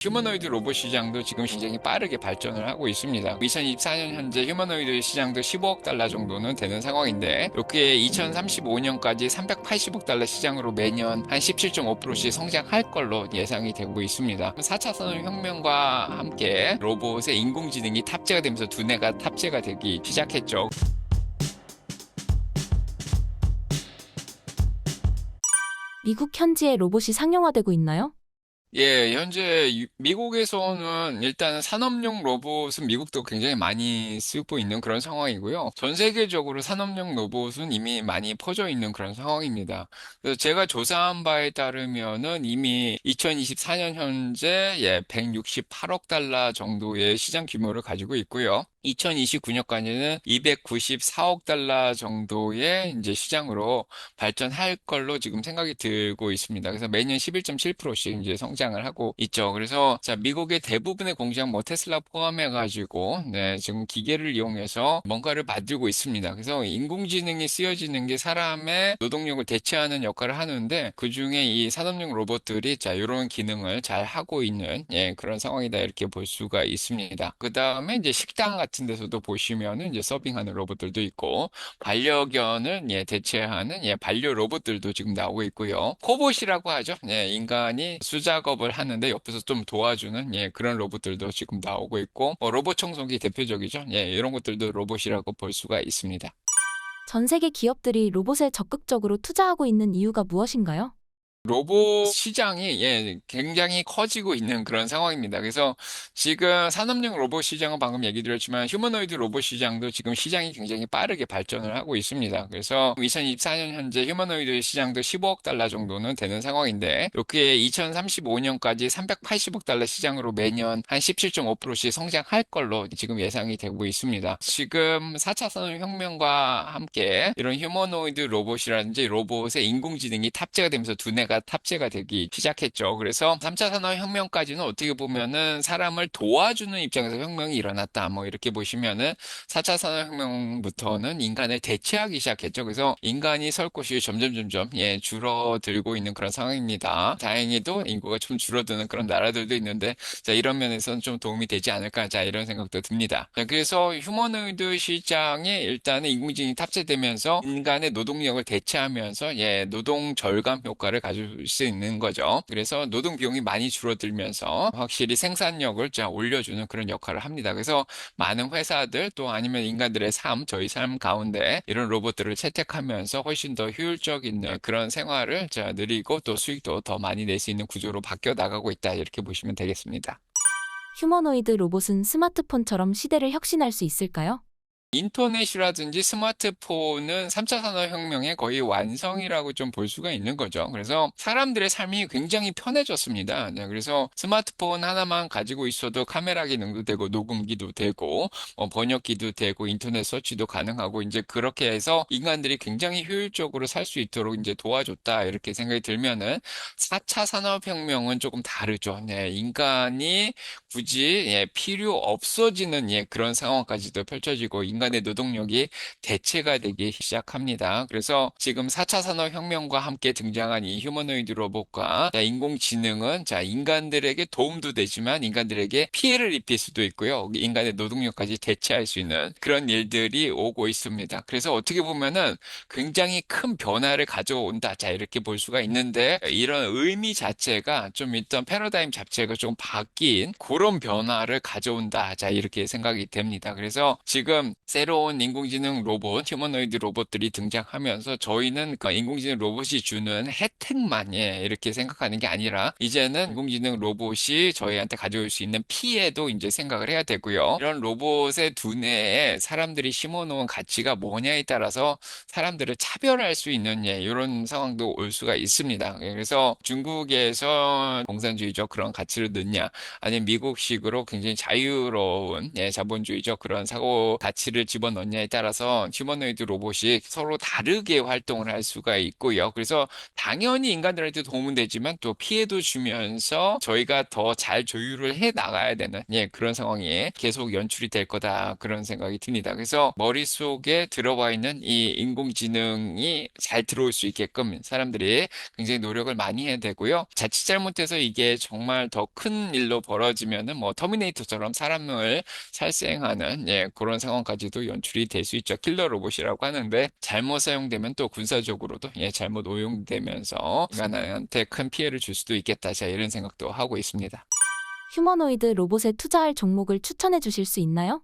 휴머노이드 로봇 시장도 지금 굉장히 빠르게 발전을 하고 있습니다. 2024년 현재 휴머노이드 시장도 15억 달러 정도는 되는 상황인데, 이렇게 2035년까지 380억 달러 시장으로 매년 한 17.5%씩 성장할 걸로 예상이 되고 있습니다. 4차 산업혁명과 함께 로봇에 인공지능이 탑재가 되면서 두뇌가 탑재가 되기 시작했죠. 미국 현지에 로봇이 상용화되고 있나요? 예, 현재 미국에서는 일단 산업용 로봇은 미국도 굉장히 많이 쓰고 있는 그런 상황이고요. 전 세계적으로 산업용 로봇은 이미 많이 퍼져 있는 그런 상황입니다. 그래서 제가 조사한 바에 따르면은 이미 2024년 현재 168억 달러 정도의 시장 규모를 가지고 있고요. 2029년까지는 294억 달러 정도의 이제 시장으로 발전할 걸로 지금 생각이 들고 있습니다. 그래서 매년 11.7%씩 이제 성장을 하고 있죠. 그래서 자, 미국의 대부분의 공장 뭐 테슬라 포함해가지고 네, 지금 기계를 이용해서 뭔가를 만들고 있습니다. 그래서 인공지능이 쓰여지는 게 사람의 노동력을 대체하는 역할을 하는데 그중에 이 산업용 로봇들이 자, 이런 기능을 잘 하고 있는 그런 상황이다 이렇게 볼 수가 있습니다. 그 다음에 이제 식당 같은 데서도 보시면은 이제 서빙하는 로봇들도 있고 반려견을 대체하는 반려 로봇들도 지금 나오고 있고요. 코봇이라고 하죠. 인간이 수작업을 하는데 옆에서 좀 도와주는 그런 로봇들도 지금 나오고 있고 로봇 청소기 대표적이죠. 이런 것들도 로봇이라고 볼 수가 있습니다. 전 세계 기업들이 로봇에 적극적으로 투자하고 있는 이유가 무엇인가요? 로봇 시장이 굉장히 커지고 있는 그런 상황입니다. 그래서 지금 산업용 로봇 시장은 방금 얘기 드렸지만 휴머노이드 로봇 시장도 지금 시장이 굉장히 빠르게 발전을 하고 있습니다. 그래서 2024년 현재 휴머노이드 시장도 15억 달러 정도는 되는 상황인데 이렇게 2035년까지 380억 달러 시장으로 매년 한 17.5%씩 성장할 걸로 지금 예상이 되고 있습니다. 지금 4차 산업혁명과 함께 이런 휴머노이드 로봇이라든지 로봇에 인공지능이 탑재가 되면서 두뇌가 탑재가 되기 시작했죠. 그래서 3차 산업혁명까지는 어떻게 보면은 사람을 도와주는 입장에서 혁명이 일어났다. 뭐 이렇게 보시면은 4차 산업혁명부터는 인간을 대체하기 시작했죠. 그래서 인간이 설 곳이 점점 줄어들고 있는 그런 상황입니다. 다행히도 인구가 좀 줄어드는 그런 나라들도 있는데 자, 이런 면에서는 좀 도움이 되지 않을까. 자, 이런 생각도 듭니다. 자, 그래서 휴머노이드 시장에 일단은 인공지능이 탑재되면서 인간의 노동력을 대체하면서 노동 절감 효과를 가질 수 있는 거죠. 그래서 노동 비용이 많이 줄어들면서 확실히 생산력을 올려주는 그런 역할을 합니다. 그래서 많은 회사들 또 아니면 인간들의 삶, 저희 삶 가운데 이런 로봇들을 채택하면서 훨씬 더 효율적인 그런 생활을 누리고 또 수익도 더 많이 낼 수 있는 구조로 바뀌어 나가고 있다. 이렇게 보시면 되겠습니다. 휴머노이드 로봇은 스마트폰처럼 시대를 혁신할 수 있을까요? 인터넷이라든지 스마트폰은 3차 산업혁명의 거의 완성이라고 좀 볼 수가 있는 거죠. 그래서 사람들의 삶이 굉장히 편해졌습니다. 그래서 스마트폰 하나만 가지고 있어도 카메라 기능도 되고 녹음기도 되고 번역기도 되고 인터넷 서치도 가능하고 이제 그렇게 해서 인간들이 굉장히 효율적으로 살 수 있도록 이제 도와줬다 이렇게 생각이 들면은 4차 산업혁명은 조금 다르죠. 인간이 굳이 필요 없어지는 그런 상황까지도 펼쳐지고 인간의 노동력이 대체가 되기 시작합니다. 그래서 지금 4차 산업혁명과 함께 등장한 이 휴머노이드 로봇과 인공지능은 인간들에게 도움도 되지만 인간들에게 피해를 입힐 수도 있고요. 인간의 노동력까지 대체할 수 있는 그런 일들이 오고 있습니다. 그래서 어떻게 보면은 굉장히 큰 변화를 가져온다. 자, 이렇게 볼 수가 있는데 이런 의미 자체가 좀 일단 패러다임 자체가 좀 바뀐 그런 변화를 가져온다. 자, 이렇게 생각이 됩니다. 그래서 지금 새로운 인공지능 로봇, 휴머노이드 로봇들이 등장하면서 저희는 그 인공지능 로봇이 주는 혜택만 이렇게 생각하는 게 아니라 이제는 인공지능 로봇이 저희한테 가져올 수 있는 피해도 이제 생각을 해야 되고요. 이런 로봇의 두뇌에 사람들이 심어놓은 가치가 뭐냐에 따라서 사람들을 차별할 수 있는 이런 상황도 올 수가 있습니다. 그래서 중국에서 공산주의적 그런 가치를 넣냐 아니면 미국식으로 굉장히 자유로운 자본주의적 그런 사고 가치를 기기를 집어넣냐에 따라서 휴머노이드 로봇이 서로 다르게 활동을 할 수가 있고요. 그래서 당연히 인간들한테 도움은 되지만 또 피해도 주면서 저희가 더 잘 조율을 해 나가야 되는 그런 상황이 계속 연출이 될 거다 그런 생각이 듭니다. 그래서 머릿속에 들어와 있는 이 인공지능이 잘 들어올 수 있게끔 사람들이 굉장히 노력을 많이 해야 되고요. 자칫 잘못해서 이게 정말 더 큰 일로 벌어지면은 뭐 터미네이터처럼 사람을 살생하는 그런 상황까지도 연출이 될 수 있죠. 킬러 로봇이라고 하는데 잘못 사용되면 또 군사적으로도 잘못 오용되면서 인간한테 큰 피해를 줄 수도 있겠다. 자, 이런 생각도 하고 있습니다. 휴머노이드 로봇에 투자할 종목을 추천해 주실 수 있나요?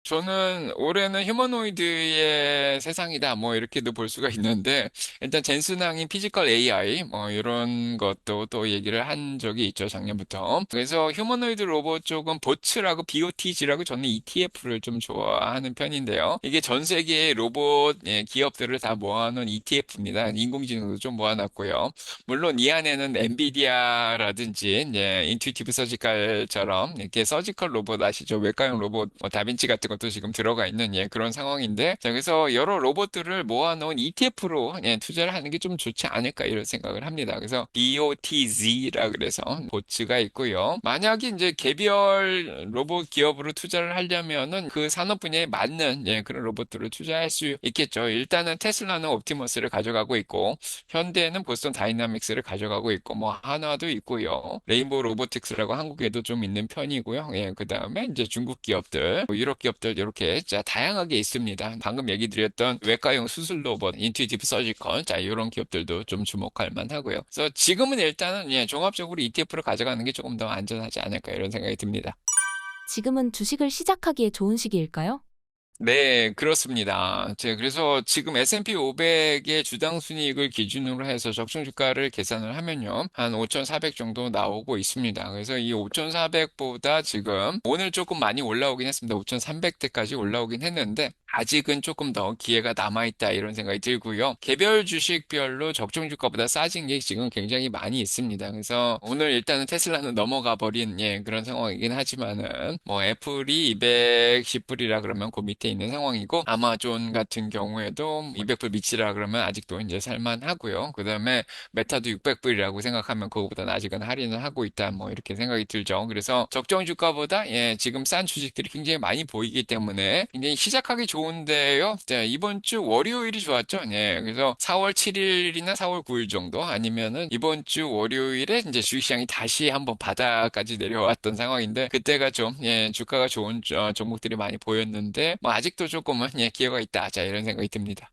저는 올해는 휴머노이드의 세상이다. 뭐 이렇게도 볼 수가 있는데 일단 젠슨항이 피지컬 AI 뭐 이런 것도 또 얘기를 한 적이 있죠. 작년부터. 그래서 휴머노이드 로봇 쪽은 보츠라고 BOTG라고 저는 ETF를 좀 좋아하는 편인데요. 이게 전 세계의 로봇 기업들을 다 모아놓은 ETF입니다. 인공지능도 좀 모아놨고요. 물론 이 안에는 엔비디아라든지 인투이티브 서지컬처럼 이렇게 서지컬 로봇 아시죠? 외과용 로봇 다빈치 같은 것도 지금 들어가 있는 그런 상황인데 자, 그래서 여러 로봇들을 모아놓은 ETF로 투자를 하는 게 좀 좋지 않을까 이런 생각을 합니다. 그래서 BOTZ라 그래서 보츠가 있고요. 만약에 이제 개별 로봇 기업으로 투자를 하려면은 그 산업 분야에 맞는 그런 로봇들을 투자할 수 있겠죠. 일단은 테슬라는 옵티머스를 가져가고 있고 현대는 보스턴 다이나믹스를 가져가고 있고 뭐 하나도 있고요. 레인보우 로보틱스라고 한국에도 좀 있는 편이고요. 그 다음에 이제 중국 기업들, 뭐 유럽 기업들 이렇게 자 다양하게 있습니다. 방금 얘기 드렸던 외과용 수술 로봇, 인투이티브 서지컬, 자 이런 기업들도 좀 주목할 만하고요. 그래서 지금은 일단은 종합적으로 ETF를 가져가는 게 조금 더 안전하지 않을까 이런 생각이 듭니다. 지금은 주식을 시작하기에 좋은 시기일까요? 네, 그렇습니다. 그래서 지금 S&P 500의 주당 순이익을 기준으로 해서 적정 주가를 계산을 하면요. 한 5,400 정도 나오고 있습니다. 그래서 이 5,400보다 지금 오늘 조금 많이 올라오긴 했습니다. 5,300대까지 올라오긴 했는데 아직은 조금 더 기회가 남아있다 이런 생각이 들고요. 개별 주식별로 적정 주가보다 싸진 게 지금 굉장히 많이 있습니다. 그래서 오늘 일단은 테슬라는 넘어가 버린 그런 상황이긴 하지만은 뭐 애플이 210불이라 그러면 그 밑에 있는 상황이고 아마존 같은 경우에도 200불 밑이라 그러면 아직도 이제 살만하고요. 그다음에 메타도 600불이라고 생각하면 그거보다는 아직은 할인을 하고 있다 뭐 이렇게 생각이 들죠. 그래서 적정 주가보다 지금 싼 주식들이 굉장히 많이 보이기 때문에 굉장히 시작하기 좋은데요. 자, 이번 주 월요일이 좋았죠. 그래서 4월 7일이나 4월 9일 정도 아니면은 이번 주 월요일에 이제 주식시장이 다시 한번 바닥까지 내려왔던 상황인데 그때가 좀 주가가 좋은 종목들이 많이 보였는데 뭐 아직도 조금은 기회가 있다. 자, 이런 생각이 듭니다.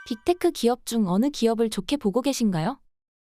빅테크 기업 중 어느 기업을 좋게 보고 계신가요?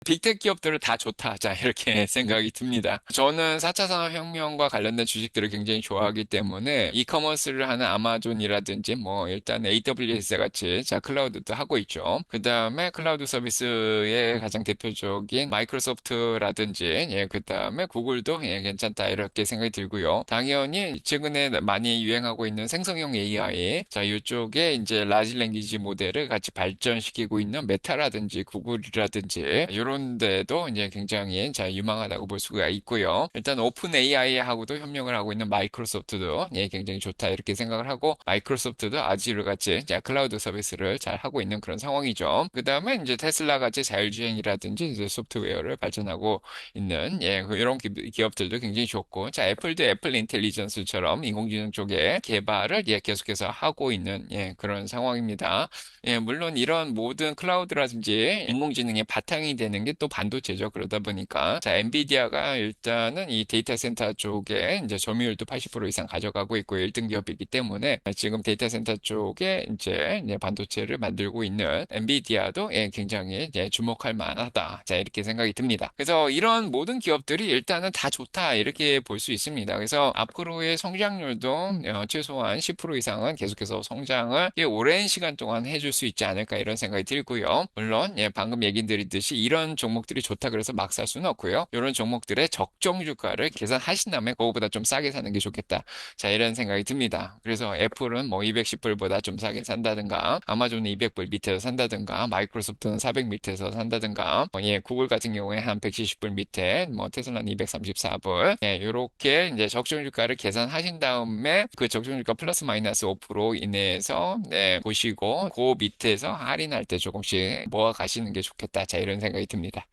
빅테크 기업들은 다 좋다. 자, 이렇게 생각이 듭니다. 저는 4차 산업혁명과 관련된 주식들을 굉장히 좋아하기 때문에 이커머스를 하는 아마존이라든지 뭐 일단 AWS 같이 자, 클라우드도 하고 있죠. 그 다음에 클라우드 서비스의 가장 대표적인 마이크로소프트라든지 그 다음에 구글도 괜찮다. 이렇게 생각이 들고요. 당연히 최근에 많이 유행하고 있는 생성형 AI 자, 이쪽에 이제 라지 랭귀지 모델을 같이 발전시키고 있는 메타라든지 구글이라든지 이런 데도 이제 굉장히 자 유망하다고 볼 수가 있고요. 일단 오픈 AI하고도 협력을 하고 있는 마이크로소프트도 굉장히 좋다 이렇게 생각을 하고 마이크로소프트도 아지르 같이 자 클라우드 서비스를 잘 하고 있는 그런 상황이죠. 그 다음에 이제 테슬라 같이 자율주행이라든지 이제 소프트웨어를 발전하고 있는 이런 기업들도 굉장히 좋고 자 애플도 애플 인텔리전스처럼 인공지능 쪽에 개발을 계속해서 하고 있는 그런 상황입니다. 물론 이런 모든 클라우드라든지 인공지능의 바탕이 되는 게 또 반도체죠. 그러다 보니까 자, 엔비디아가 일단은 이 데이터 센터 쪽에 이제 점유율도 80% 이상 가져가고 있고 1등 기업이기 때문에 지금 데이터 센터 쪽에 이제 반도체를 만들고 있는 엔비디아도 굉장히 주목할 만하다. 자, 이렇게 생각이 듭니다. 그래서 이런 모든 기업들이 일단은 다 좋다 이렇게 볼 수 있습니다. 그래서 앞으로의 성장률도 최소한 10% 이상은 계속해서 성장을 오랜 시간 동안 해줄 수 있지 않을까 이런 생각이 들고요. 물론 방금 얘기 드렸듯이 이런 이런 종목들이 좋다 그래서 막 살 수는 없고요. 이런 종목들의 적정 주가를 계산하신 다음에 그거보다 좀 싸게 사는 게 좋겠다. 자, 이런 생각이 듭니다. 그래서 애플은 뭐 210불보다 좀 싸게 산다든가, 아마존은 200불 밑에서 산다든가, 마이크로소프트는 400 밑에서 산다든가, 예, 구글 같은 경우에 한 170불 밑에, 뭐 테슬라는 234불, 예, 요렇게 이제 적정 주가를 계산하신 다음에 그 적정 주가 플러스 마이너스 5% 이내에서 네, 보시고 그 밑에서 할인할 때 조금씩 모아 가시는 게 좋겠다. 자, 이런 생각이 듭니다.